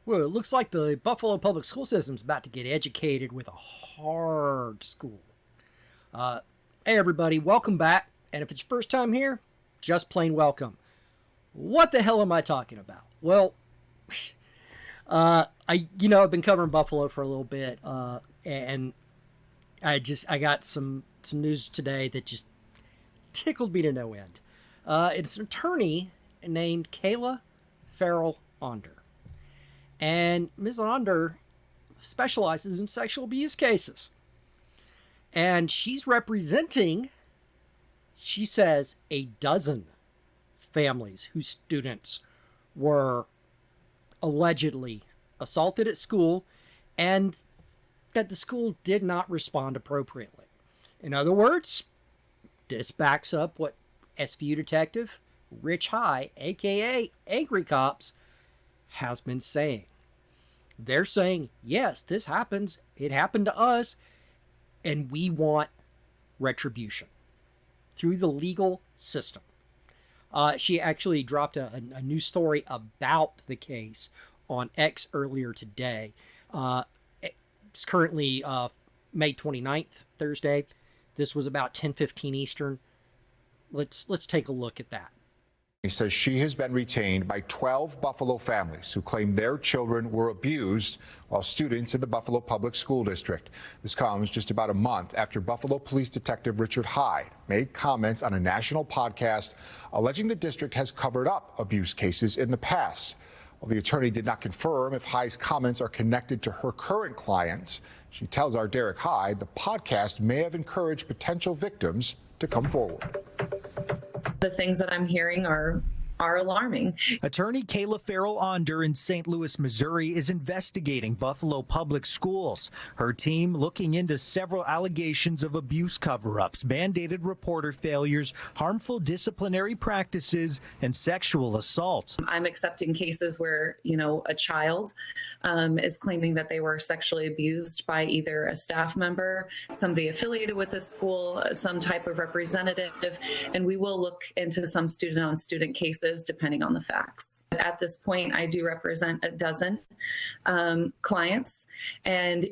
Well, it looks like the Buffalo public school system's about to get educated with a hard school. Uh, hey, everybody, welcome back. And if it's your first time here, just plain welcome. What the hell am I talking about? Well, I've been covering Buffalo for a little bit, and I got some news today that just tickled me to no end. It's an attorney named Kayla Farrell Onder. And Ms. Onder specializes in sexual abuse cases. And she's representing, she says, a dozen families whose students were allegedly assaulted at school and that the school did not respond appropriately. In other words, this backs up what SVU detective Rich High, aka Angry Cops, has been saying. They're saying, yes, this happens. It happened to us. And we want retribution through the legal system. She actually dropped a new story about the case on X earlier today. It's currently May 29th, Thursday. This was about 10:15 Eastern. Let's take a look at that. He says she has been retained by 12 Buffalo families who claim their children were abused while students in the Buffalo Public School District. This comes just about a month after Buffalo Police Detective Richard Hyde made comments on a national podcast alleging the district has covered up abuse cases in the past. While the attorney did not confirm if Hyde's comments are connected to her current clients, she tells our Derek Hyde the podcast may have encouraged potential victims to come forward. The things that I'm hearing are alarming. Attorney Kayla Farrell Onder in St. Louis, Missouri, is investigating Buffalo Public Schools. Her team looking into several allegations of abuse cover-ups, mandated reporter failures, harmful disciplinary practices, and sexual assault. I'm accepting cases where, a child is claiming that they were sexually abused by either a staff member, somebody affiliated with the school, some type of representative, and we will look into some student-on-student cases depending on the facts. At this point, I do represent a dozen clients, and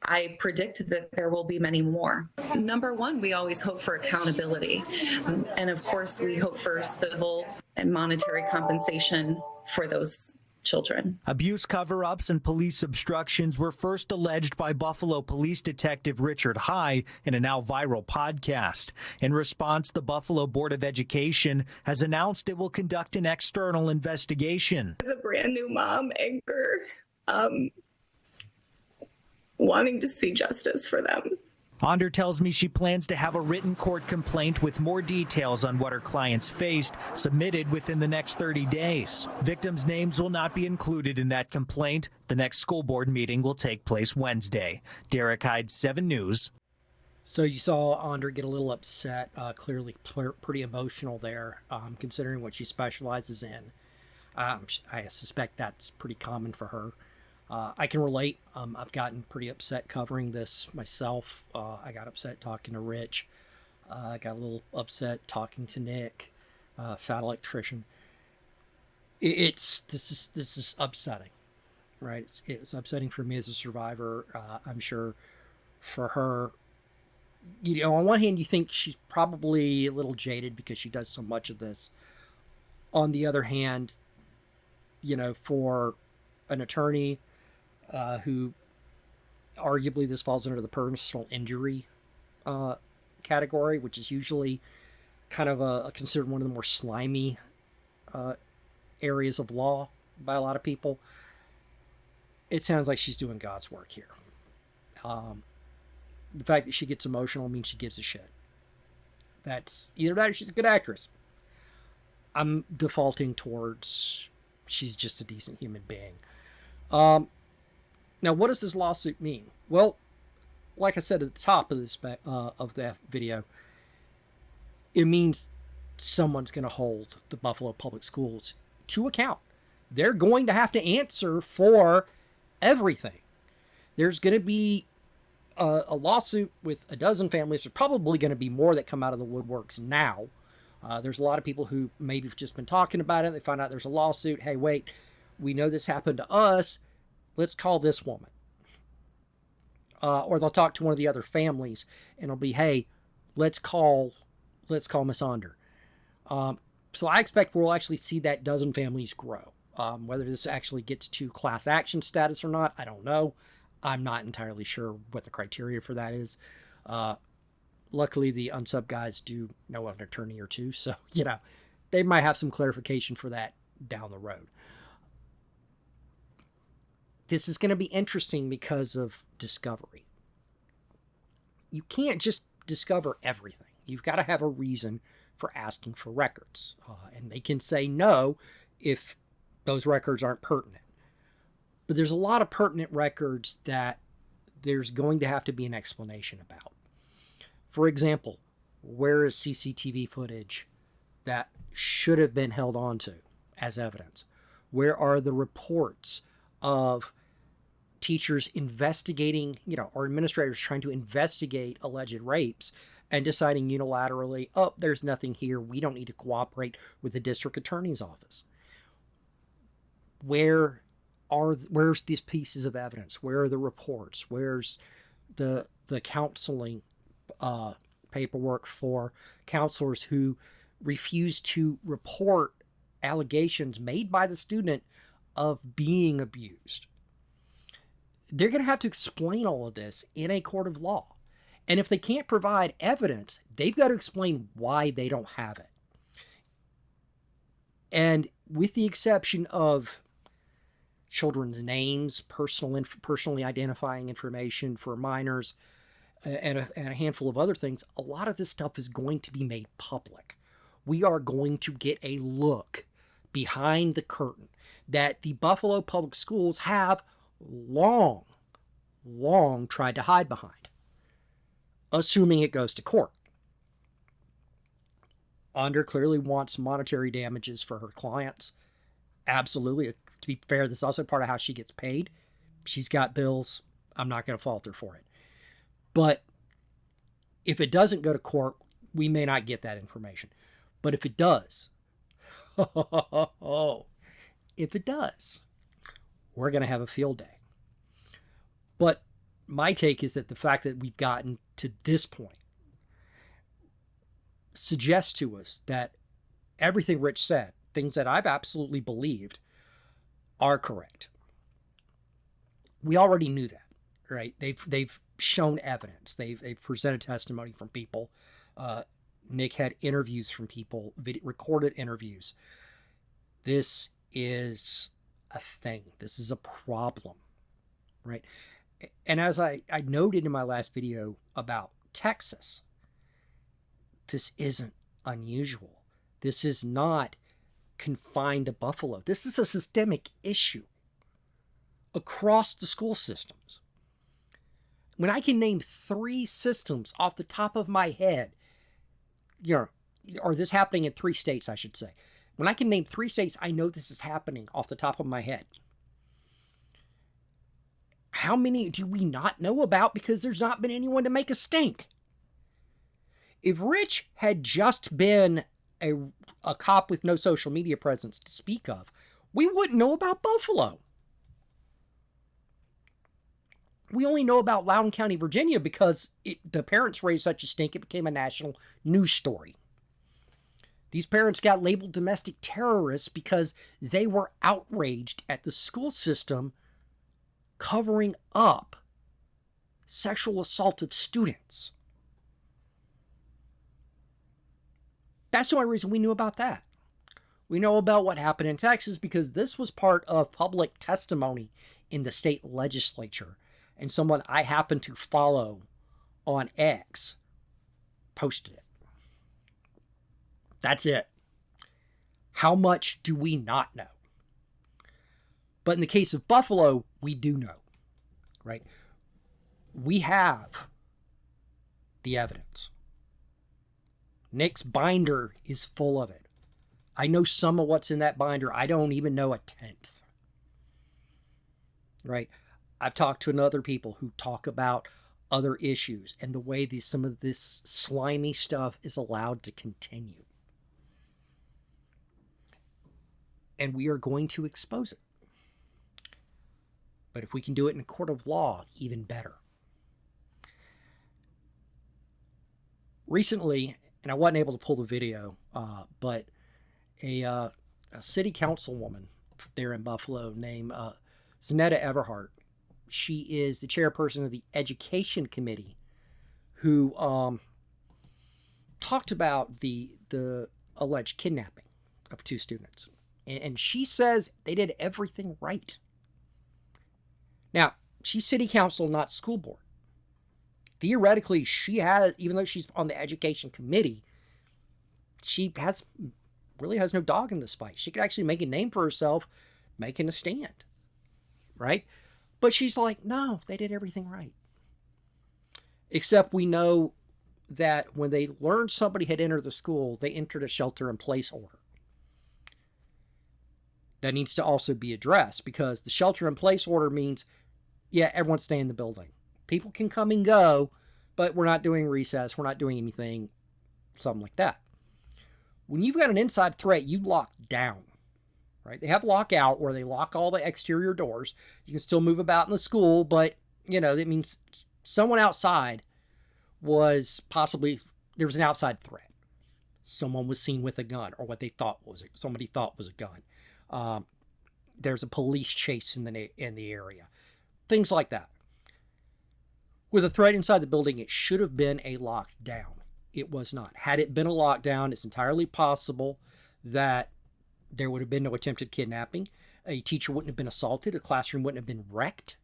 I predict that there will be many more. Number one, we always hope for accountability, and of course, we hope for civil and monetary compensation for those children. Abuse cover-ups and police obstructions were first alleged by Buffalo Police Detective Richard High in a now viral podcast. In response, the Buffalo Board of Education has announced it will conduct an external investigation. As a brand new mom anchor, wanting to see justice for them. Onder tells me she plans to have a written court complaint with more details on what her clients faced submitted within the next 30 days. Victims' names will not be included in that complaint. The next school board meeting will take place Wednesday. Derek Hyde, 7 News. So you saw Onder get a little upset, clearly pretty emotional there, considering what she specializes in. I suspect that's pretty common for her. I can relate. I've gotten pretty upset covering this myself. I got upset talking to Rich. I got a little upset talking to Nick, Fat Electrician. This is upsetting, right? It's upsetting for me as a survivor. I'm sure for her. On one hand, you think she's probably a little jaded because she does so much of this. On the other hand, for an attorney who arguably this falls under the personal injury category, which is usually kind of considered one of the more slimy areas of law by a lot of people. It sounds like she's doing God's work here. The fact that she gets emotional means she gives a shit. That's either that or she's a good actress. I'm defaulting towards she's just a decent human being. Now, what does this lawsuit mean? Well, like I said at the top of this of that video, it means someone's going to hold the Buffalo Public Schools to account. They're going to have to answer for everything. There's going to be a lawsuit with a dozen families. There's probably going to be more that come out of the woodworks now. There's a lot of people who maybe have just been talking about it. They find out there's a lawsuit. Hey, wait, we know this happened to us. Let's call this woman. Or they'll talk to one of the other families and it'll be, hey, let's call Miss Onder. So I expect we'll actually see that dozen families grow. Whether this actually gets to class action status or not, I don't know. I'm not entirely sure what the criteria for that is. Luckily, the unsub guys do know an attorney or two, so, they might have some clarification for that down the road. This is going to be interesting because of discovery. You can't just discover everything. You've got to have a reason for asking for records. And they can say no if those records aren't pertinent. But there's a lot of pertinent records that there's going to have to be an explanation about. For example, where is CCTV footage that should have been held on to as evidence? Where are the reports of teachers investigating, or administrators trying to investigate alleged rapes and deciding unilaterally, oh, there's nothing here, we don't need to cooperate with the district attorney's office? Where's these pieces of evidence? Where are the reports? Where's the counseling paperwork for counselors who refuse to report allegations made by the student of being abused? They're going to have to explain all of this in a court of law. And if they can't provide evidence, they've got to explain why they don't have it. And with the exception of children's names, personally identifying information for minors, and a handful of other things, a lot of this stuff is going to be made public. We are going to get a look behind the curtain that the Buffalo Public Schools have long tried to hide behind, assuming it goes to court. Onder clearly wants monetary damages for her clients. Absolutely. To be fair, this is also part of how she gets paid. She's got bills. I'm not going to fault her for it. But if it doesn't go to court, we may not get that information. But if it does, if it does, we're going to have a field day. But my take is that the fact that we've gotten to this point suggests to us that everything Rich said, things that I've absolutely believed, are correct. We already knew that, right? They've shown evidence. They've presented testimony from people. Nick had interviews from people, recorded interviews. This is a thing. This is a problem, right? And as I noted in my last video about Texas, this isn't unusual. This is not confined to Buffalo. This is a systemic issue across the school systems. When I can name 3 systems off the top of my head, or this happening in 3 states, I should say. When I can name 3 states, I know this is happening off the top of my head. How many do we not know about because there's not been anyone to make a stink? If Rich had just been a cop with no social media presence to speak of, we wouldn't know about Buffalo. We only know about Loudoun County, Virginia, because the parents raised such a stink, it became a national news story. These parents got labeled domestic terrorists because they were outraged at the school system covering up sexual assault of students. That's the only reason we knew about that. We know about what happened in Texas because this was part of public testimony in the state legislature. And someone I happen to follow on X posted it. That's it. How much do we not know? But in the case of Buffalo, we do know, right? We have the evidence. Nick's binder is full of it. I know some of what's in that binder. I don't even know a tenth, right? I've talked to other people who talk about other issues and the way some of this slimy stuff is allowed to continue. And we are going to expose it. But if we can do it in a court of law, even better. Recently, and I wasn't able to pull the video, but a city councilwoman there in Buffalo named Zanetta Everhart, she is the chairperson of the education committee, who talked about the alleged kidnapping of 2 students. And she says they did everything right. Now, she's city council, not school board. Theoretically, she has, even though she's on the education committee, she really has no dog in this fight. She could actually make a name for herself making a stand, right? But she's like, no, they did everything right. Except we know that when they learned somebody had entered the school, they entered a shelter-in-place order. That needs to also be addressed, because the shelter-in-place order means, yeah, everyone stay in the building. People can come and go, but we're not doing recess. We're not doing anything, something like that. When you've got an inside threat, you lock down, right? They have lockout where they lock all the exterior doors. You can still move about in the school, but, that means someone outside was possibly, there was an outside threat. Someone was seen with a gun, or what they thought somebody thought was a gun. There's a police chase in the area. Things like that. With a threat inside the building, it should have been a lockdown. It was not. Had it been a lockdown, it's entirely possible that there would have been no attempted kidnapping. A teacher wouldn't have been assaulted. A classroom wouldn't have been wrecked.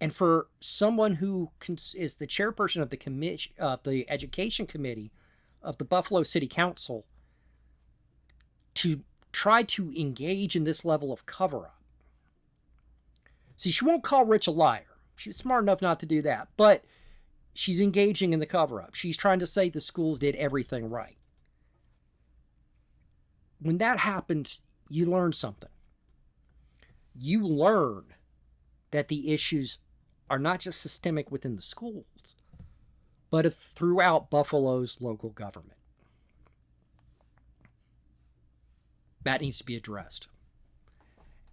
And for someone who is the chairperson of the education committee of the Buffalo City Council to try to engage in this level of cover-up. See, she won't call Rich a liar. She's smart enough not to do that. But she's engaging in the cover-up. She's trying to say the school did everything right. When that happens, you learn something. You learn that the issues are not just systemic within the schools, but throughout Buffalo's local government. That needs to be addressed.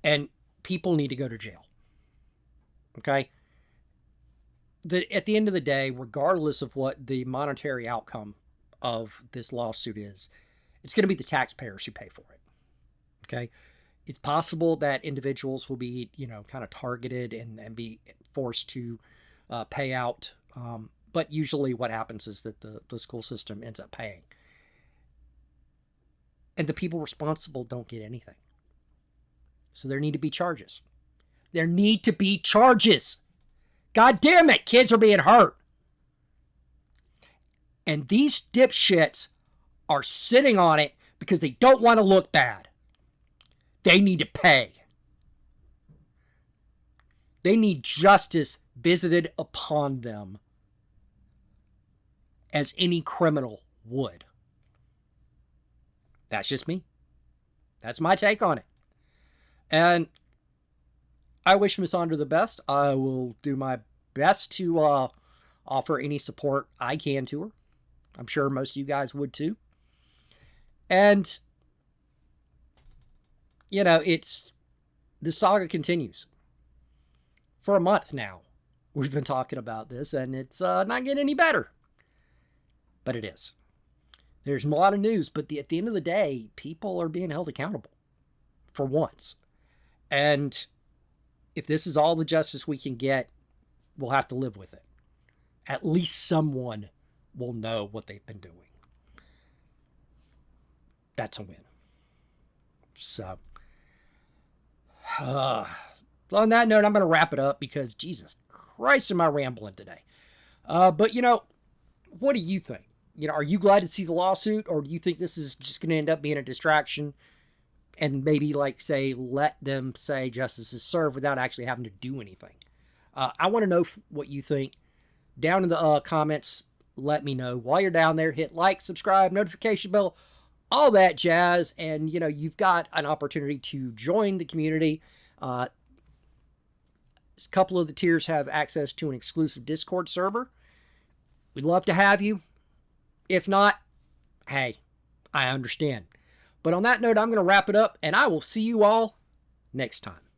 And people need to go to jail. Okay? At the end of the day, regardless of what the monetary outcome of this lawsuit is, it's going to be the taxpayers who pay for it. Okay? It's possible that individuals will be, kind of targeted and be forced to pay out. But usually what happens is that the school system ends up paying. And the people responsible don't get anything. So there need to be charges. There need to be charges. God damn it, kids are being hurt. And these dipshits are sitting on it because they don't want to look bad. They need to pay. They need justice visited upon them as any criminal would. That's just me. That's my take on it. And I wish Miss Andra the best. I will do my best to offer any support I can to her. I'm sure most of you guys would too. And, the saga continues. For a month now, we've been talking about this, and it's not getting any better. But it is. There's a lot of news, but at the end of the day, people are being held accountable for once. And if this is all the justice we can get, we'll have to live with it. At least someone will know what they've been doing. That's a win. So, on that note, I'm going to wrap it up because, Jesus Christ, am I rambling today. But, what do you think? Are you glad to see the lawsuit, or do you think this is just going to end up being a distraction and maybe, let them say justice is served without actually having to do anything? I want to know what you think. Down in the comments, let me know. While you're down there, hit like, subscribe, notification bell, all that jazz. And, you've got an opportunity to join the community. A couple of the tiers have access to an exclusive Discord server. We'd love to have you. If not, hey, I understand. But on that note, I'm going to wrap it up, and I will see you all next time.